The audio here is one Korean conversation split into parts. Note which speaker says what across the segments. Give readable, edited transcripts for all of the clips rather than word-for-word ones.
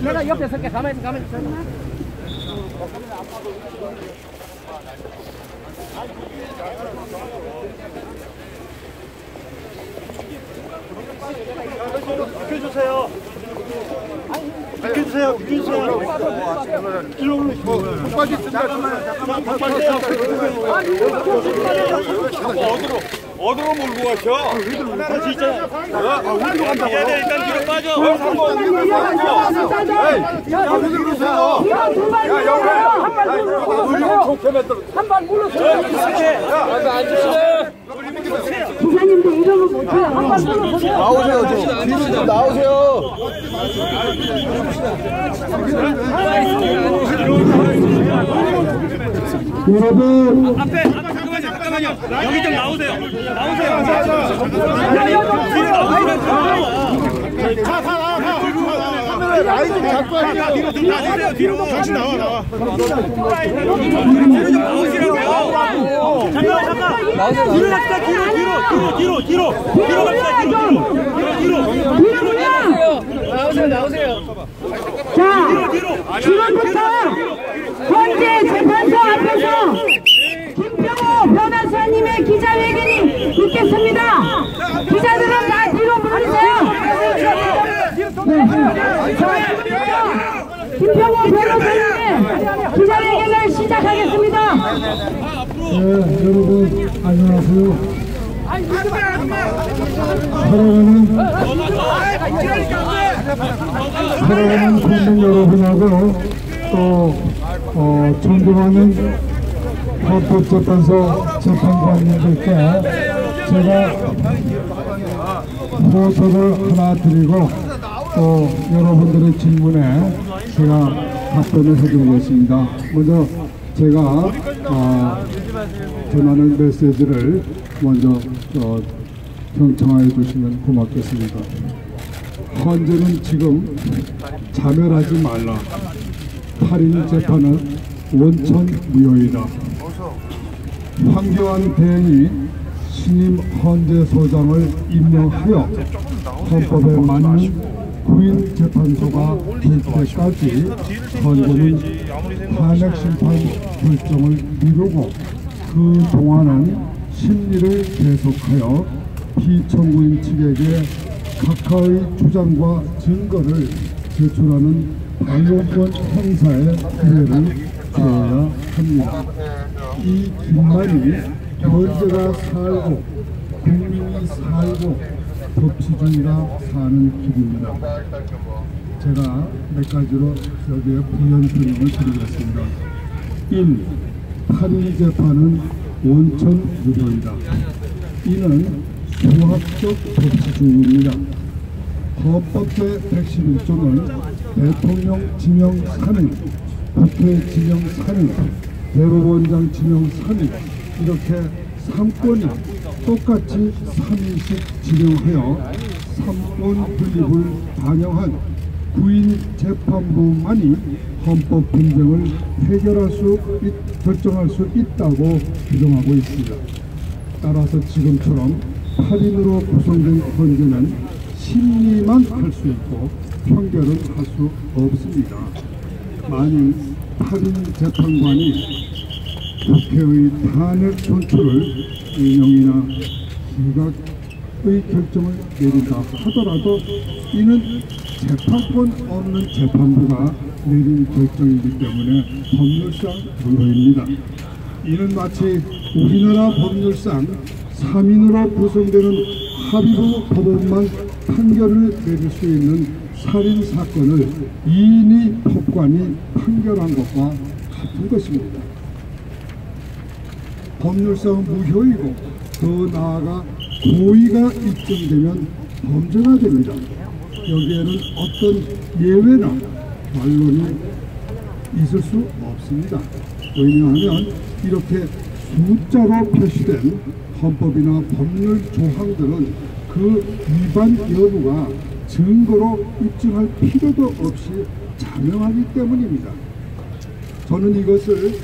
Speaker 1: 내가 옆에 설게. 가만히 있어.
Speaker 2: 비켜주세요. 어디로 몰고 가셔? 하나는 진짜. 어디로 간다고? 얘네 일단 뒤로 빠져.
Speaker 1: 한발 물러서요.
Speaker 3: 기사님도 이러면 못해요. 한발 물러서요.
Speaker 4: 나오세요. 뒤로 좀 나오세요.
Speaker 3: 여러분
Speaker 2: 앞에 잠깐만요. 여기 좀 나오세요.
Speaker 4: 라인 좀 잡고 하니까
Speaker 2: 뒤로 같이 나와. 뒤로 좀 나오시라고요. 잠깐. 뒤로 갑시다. 뒤로 갑시다.
Speaker 1: 나오세요.
Speaker 3: 자, 지금부터 헌재 재판소 앞에서 김병호 변호사님의 기자회견이 있겠습니다. 기자들은 다 뒤로 모이세요. 김병호 변호사님의 기자회견을 시작하겠습니다.
Speaker 5: 네, 여러분 안녕하세요. 사랑하는 국민 여러분하고 또 존경하는 헌법재판소 재판관님들께 제가 호소를 하나 드리고 또 여러분들의 질문에 제가 답변을 해드리겠습니다. 먼저 제가 전하는 메시지를 먼저 경청하여 주시면 고맙겠습니다. 헌재는 지금 자멸하지 말라. 8인 재판은 원천무효이다. 황교안 대행이 신임 헌재소장을 임명하여 헌법에 맞는 구인 재판소가 될 때까지 헌재는 탄핵심판 결정을 미루고 그 동안은 심리를 계속하여 피청구인 측에게 각하의 주장과 증거를 제출하는 방어권 행사의 기회를 주어야 합니다. 이 긴말이 헌재가 살고 국민이 살고 법치주의가 사는 길입니다. 제가 몇 가지로 여기에 부연 설명을 드리겠습니다. 1. 8인 재판은 원천무효이다. 이는 수학적 법치주의입니다. 헌법 제111조는 대통령 지명 3인, 국회 지명 3인, 대법원장 지명 3인 이렇게 3권이 똑같이 3인씩 지명하여 3권 분립을 반영한 구인 재판부만이 헌법 분쟁을 결정할 수 있다고 규정하고 있습니다. 따라서 지금처럼 8인으로 구성된 헌재는 심리만 할 수 있고 판결은 할 수 없습니다. 만일 8인 재판관이 국회의 탄핵 선출을 인용이나 기각의 결정을 내린다 하더라도 이는 재판권 없는 재판부가 내린 결정이기 때문에 법률상 무효입니다. 이는 마치 우리나라 법률상 3인으로 구성되는 합의부 법원만 판결을 내릴 수 있는 살인사건을 2인의 법관이 판결한 것과 같은 것입니다. 법률상 무효이고 더 나아가 고의가 입증되면 범죄가 됩니다. 여기에는 어떤 예외나 반론이 있을 수 없습니다. 왜냐하면 이렇게 숫자로 표시된 헌법이나 법률 조항들은 그 위반 여부가 증거로 입증할 필요도 없이 자명하기 때문입니다. 저는 이것을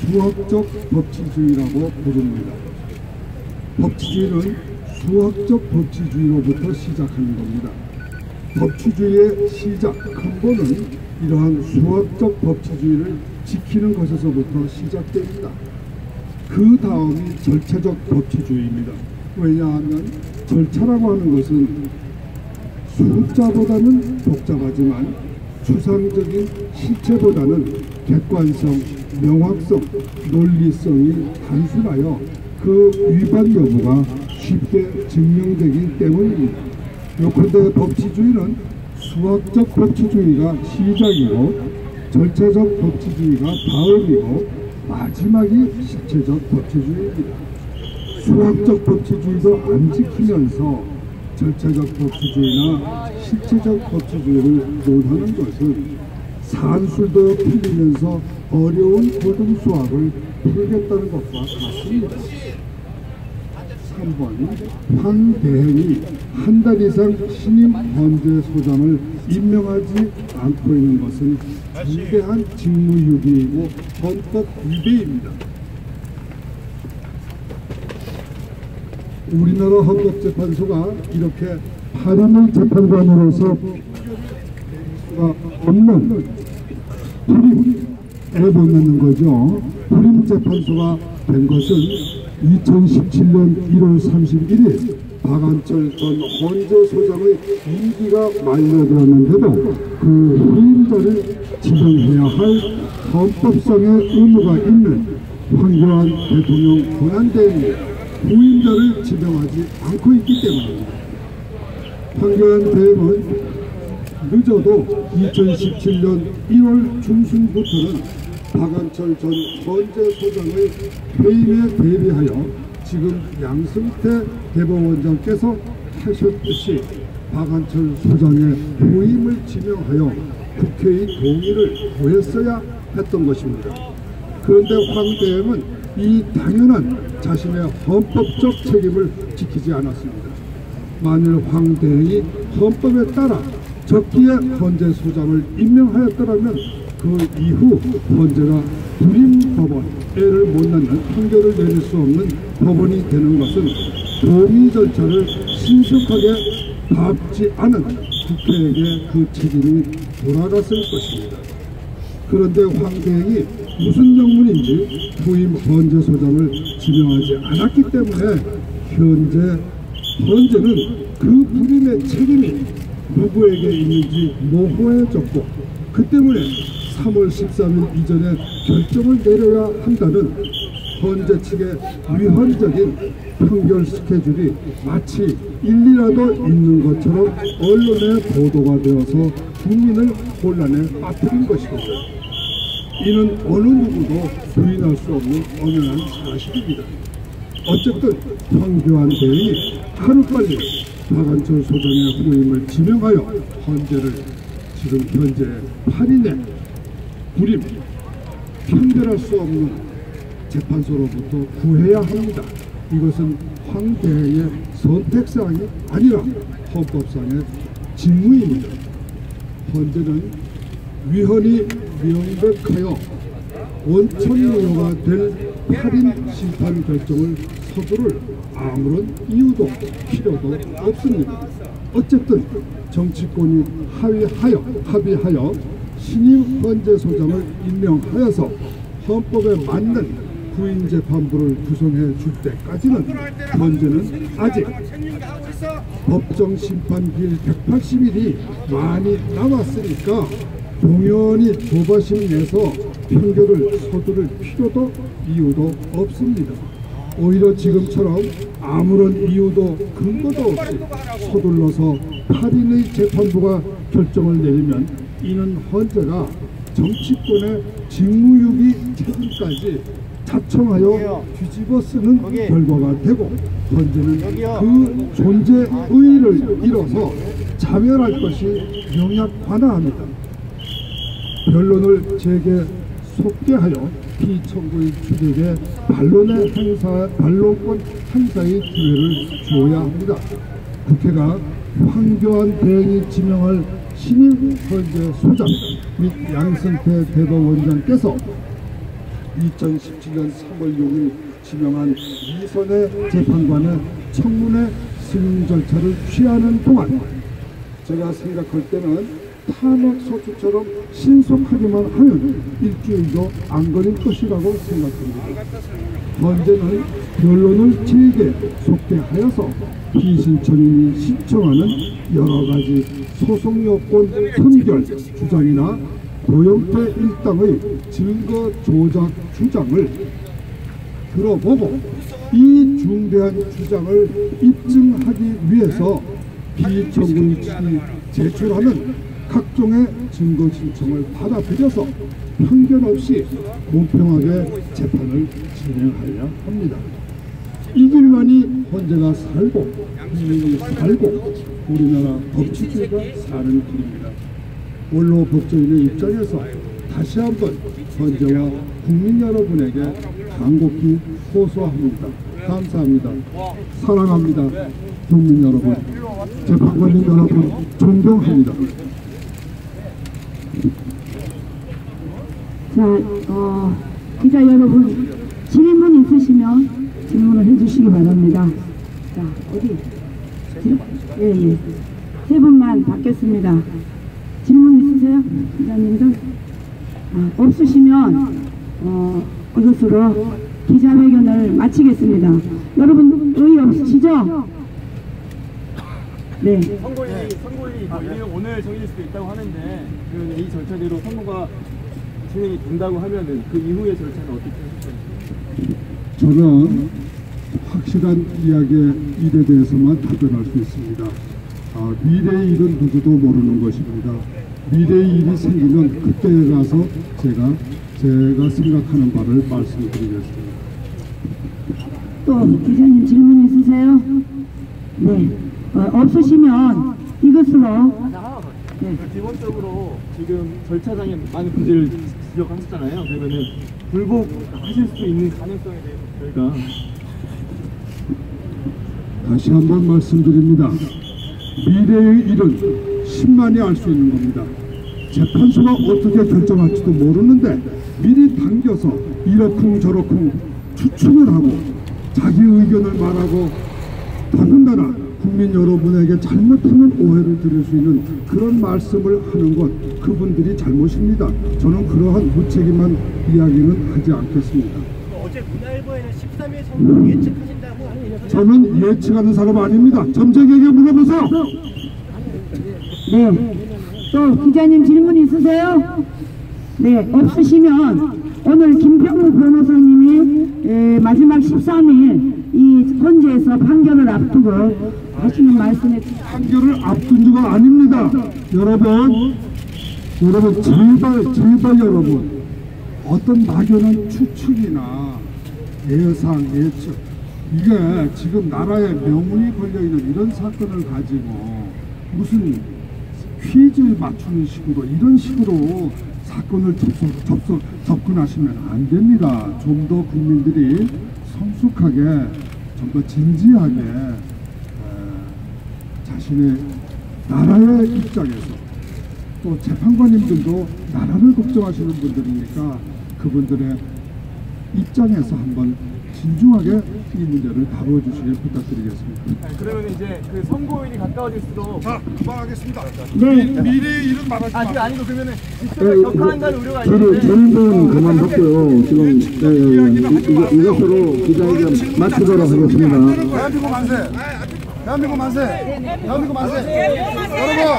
Speaker 5: 수학적 법치주의라고 부릅니다. 법치주의는 수학적 법치주의로부터 시작하는 겁니다. 법치주의의 시작 근본은 이러한 수학적 법치주의를 지키는 것에서부터 시작됩니다. 그 다음이 절차적 법치주의입니다. 왜냐하면 절차라고 하는 것은 숫자보다는 복잡하지만 추상적인 실체보다는 객관성, 명확성, 논리성이 단순하여 그 위반 여부가 쉽게 증명되기 때문입니다. 요컨대 법치주의는 수학적 법치주의가 시작이고 절차적 법치주의가 다음이고 마지막이 실체적 법치주의입니다. 수학적 법치주의도 안 지키면서 절차적 법치주의나 실체적 법치주의를 논하는 것은 산술도 풀리면서 어려운 고등수학을 풀겠다는 것과 같습니다. 3번 황대행이 한 달 이상 신임 헌재소장을 임명하지 않고 있는 것은 중대한 직무유기이고 헌법 위배입니다. 우리나라 헌법재판소가 이렇게 8인의 재판관으로서 없는 불임에 못 넣는 거죠. 불임재판소가 된 것은 2017년 1월 31일 박한철 전 헌재소장의 임기가 만료되었는데도 그 후임자를 지명해야 할 헌법상의 의무가 있는 황교안 대통령 권한대행이 후임자를 지명하지 않고 있기 때문입니다. 황교안 대행은 늦어도 2017년 1월 중순부터는 박한철 전 헌재소장의 해임에 대비하여 지금 양승태 대법원장께서 하셨듯이 박한철 소장의 후임을 지명하여 국회의 동의를 구했어야 했던 것입니다. 그런데 황 대행은 이 당연한 자신의 헌법적 책임을 지키지 않았습니다. 만일 황 대행이 헌법에 따라 적기에 헌재소장을 임명하였더라면 그 이후 헌재가 불임법원에를 못 낳는 판결을 내릴 수 없는 법원이 되는 것은 동의 절차를 신속하게 밟지 않은 국회에게 그 책임이 돌아갔을 것입니다. 그런데 황 대행이 무슨 명분인지 후임 헌재소장을 지명하지 않았기 때문에 헌재는 그 불임의 책임이 누구에게 있는지 모호해졌고 그 때문에 3월 13일 이전에 결정을 내려야 한다는 헌재 측의 위헌적인 판결 스케줄이 마치 일리라도 있는 것처럼 언론에 보도가 되어서 국민을 혼란에 빠뜨린 것입니다. 이는 어느 누구도 부인할 수 없는 엄연한 사실입니다. 어쨌든 황교안 대행이 하루빨리 박한철 소장의 후임을 지명하여 헌재를 지금 현재 8인의 불임, 판결할 수 없는 재판소로부터 구해야 합니다. 이것은 황 대행의 선택사항이 아니라 헌법상의 직무입니다. 헌재는 위헌이 명백하여 원천무효가 될 8인 심판 결정을 서두를 아무런 이유도 필요도 없습니다. 어쨌든 정치권이 합의하여 신임 헌재소장을 임명하여서 헌법에 맞는 후임재판부를 구성해 줄 때까지는 헌재는 아직 법정 심판기일 180일이 많이 남았으니까 동연히 조바심 내서 판결을 서두를 필요도 이유도 없습니다. 오히려 지금처럼 아무런 이유도 근거도 없이 서둘러서 8인의 재판부가 결정을 내리면 이는 헌재가 정치권의 직무유기 책임까지 자청하여 뒤집어 쓰는 결과가 되고 헌재는 그 존재 의의를 잃어서 자멸할 것이 명약관화합니다. 변론을 제게 속개하여 피청구인 측에게 반론권 행사의 기회를 주어야 합니다. 국회가 황교안 대행이 지명할 신임 헌재 소장 및 양승태 대법원장께서 2017년 3월 6일 지명한 이선의 재판관의 청문회 승인 절차를 취하는 동안 제가 생각할 때는 탄핵 소추처럼 신속하기만 하면 일주일도 안 걸릴 것이라고 생각합니다. 헌재는 변론을 재개 속대하여서 피신청인이 신청하는 여러 가지 소송 요건 선결 주장이나 고영태 일당의 증거 조작 주장을 들어보고 이 중대한 주장을 입증하기 위해서 피청구인이 제출하는 각종의 증거 신청을 받아들여서 편견 없이 공평하게 재판을 진행하여야 합니다. 이 길만이 헌재가 살고 국민이 살고 우리나라 법치주의가 사는 길입니다. 원로 법조인의 입장에서 다시 한번 헌재와 국민 여러분에게 간곡히 호소합니다. 감사합니다. 사랑합니다. 국민 여러분, 재판관님 여러분, 존경합니다.
Speaker 3: 자, 기자 여러분, 질문 있으시면 질문을 해주시기 바랍니다. 자, 어디? 예. 세 분만 받겠습니다. 질문 있으세요? 기자님들? 없으시면 이것으로 기자회견을 마치겠습니다. 여러분 의의 없으시죠? 네.
Speaker 2: 선고일이 오늘 정해질 수도 있다고 하는데 그러면 이 절차대로 선고가 진행이 된다고 하면은 그 이후의 절차는 어떻게 하실까요?
Speaker 5: 저는 확실한 이야기의 일에 대해서만 답변할 수 있습니다. 미래의 일은 누구도 모르는 것입니다. 미래의 일이 생기면 그때에 가서 제가 생각하는 바를 말씀드리겠습니다.
Speaker 3: 또 기자님 질문 있으세요? 네. 없으시면 이것으로 네.
Speaker 2: 기본적으로 지금 절차상에 많은 문제를 지적하셨잖아요. 그러면은 불복하실 수 있는 가능성에 대해서 저희가
Speaker 5: 다시 한번 말씀드립니다. 미래의 일은 신만이 알 수 있는 겁니다. 재판소가 어떻게 결정할지도 모르는데 미리 당겨서 이러쿵 저러쿵 추측을 하고 자기 의견을 말하고 더군다나 국민 여러분에게 잘못하는 오해를 드릴 수 있는 그런 말씀을 하는 것 그분들이 잘못입니다. 저는 그러한 무책임한 이야기는 하지 않겠습니다.
Speaker 1: 어제 문화일보에는 13일 선거 예측하신다고 하는
Speaker 5: 저는 예측하는 사람 아닙니다. 점쟁이에게 물어보세요.
Speaker 3: 네. 또 기자님 질문 있으세요? 네. 없으시면 오늘 김평우 변호사님이 마지막 13일 이 헌재에서 판결을 앞두고 하시는 말씀에
Speaker 5: 판결을 앞둔 주가 아닙니다. 여러분 제발 여러분 어떤 막연한 추측이나 예상 예측 이게 지금 나라에 명운이 걸려있는 이런 사건을 가지고 무슨 퀴즈 맞추는 식으로 이런 식으로 사건을 접근하시면 안 됩니다. 좀 더 국민들이 성숙하게 좀 더 진지하게 자신의 나라의 입장에서 또 재판관님들도 나라를 걱정하시는 분들이니까 그분들의 입장에서 한번 진중하게 이 문제를 다뤄주시길 부탁드리겠습니다.
Speaker 2: 그러면 이제 그 선고일이 가까워질수록
Speaker 5: 그만하겠습니다.
Speaker 3: 네.
Speaker 5: 미래의 일은 말하지
Speaker 2: 그게 아니고 그러면은 있으면 격하한다는 우려가 있는데
Speaker 6: 질문 그만뒀고요. 지금 이것으로 기자회견 마치도록 하겠습니다.
Speaker 4: 대한민국 만세! 대한민국 만세! 대한민국 만세! 여러분!